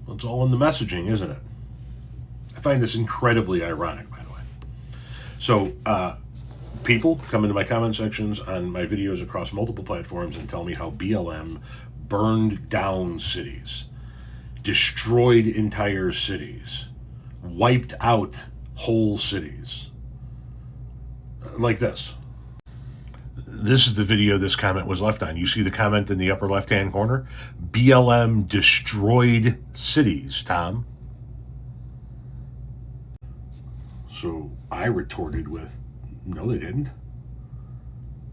Well, it's all in the messaging, isn't it? I find this incredibly ironic, by the way. So, people come into my comment sections on my videos across multiple platforms and tell me how BLM burned down cities, destroyed entire cities, wiped out whole cities. Like this. This is the video this comment was left on. You see the comment in the upper left-hand corner? BLM destroyed cities, Tom. So I retorted with, no, they didn't.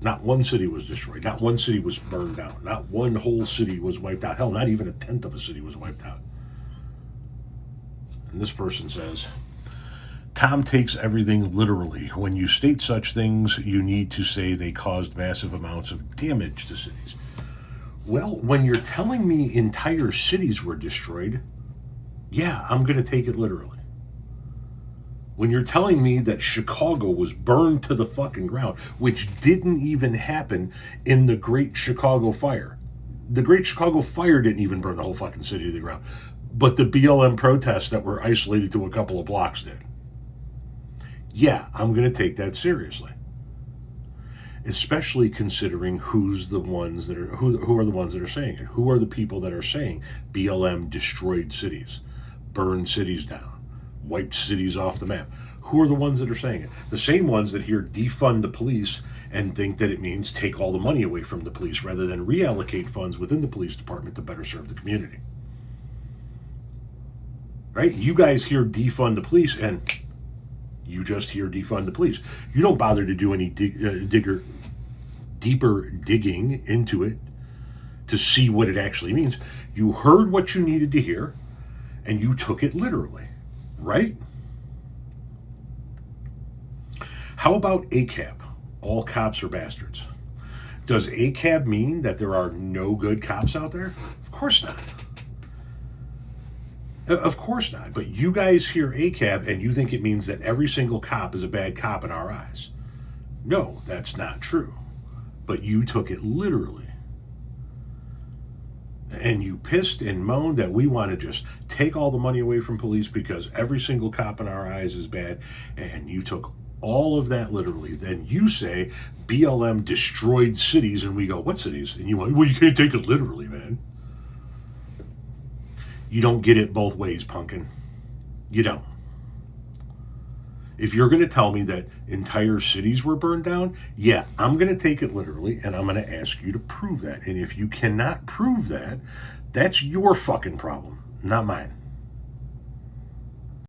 Not one city was destroyed. Not one city was burned down. Not one whole city was wiped out. Hell, not even a tenth of a city was wiped out. And this person says, Tom takes everything literally. When you state such things, you need to say they caused massive amounts of damage to cities. Well, when you're telling me entire cities were destroyed, yeah, I'm going to take it literally. When you're telling me that Chicago was burned to the fucking ground, which didn't even happen in the Great Chicago Fire. The Great Chicago Fire didn't even burn the whole fucking city to the ground. But the BLM protests that were isolated to a couple of blocks did. Yeah, I'm going to take that seriously. Especially considering who are the ones that are saying it. Who are the people that are saying BLM destroyed cities, burned cities down, wiped cities off the map? Who are the ones that are saying it? The same ones that hear defund the police and think that it means take all the money away from the police rather than reallocate funds within the police department to better serve the community. Right? You guys hear defund the police and you just hear defund the police. You don't bother to do any deeper digging into it to see what it actually means. You heard what you needed to hear and you took it literally, right? How about ACAB? All cops are bastards. Does ACAB mean that there are no good cops out there? Of course not. Of course not. But you guys hear ACAB and you think it means that every single cop is a bad cop in our eyes. No, that's not true. But you took it literally. And you pissed and moaned that we want to just take all the money away from police because every single cop in our eyes is bad. And you took all of that literally. Then you say BLM destroyed cities and we go, what cities? And you went, well, you can't take it literally, man. You don't get it both ways, pumpkin. You don't. If you're going to tell me that entire cities were burned down, yeah, I'm going to take it literally, and I'm going to ask you to prove that. And if you cannot prove that, that's your fucking problem, not mine.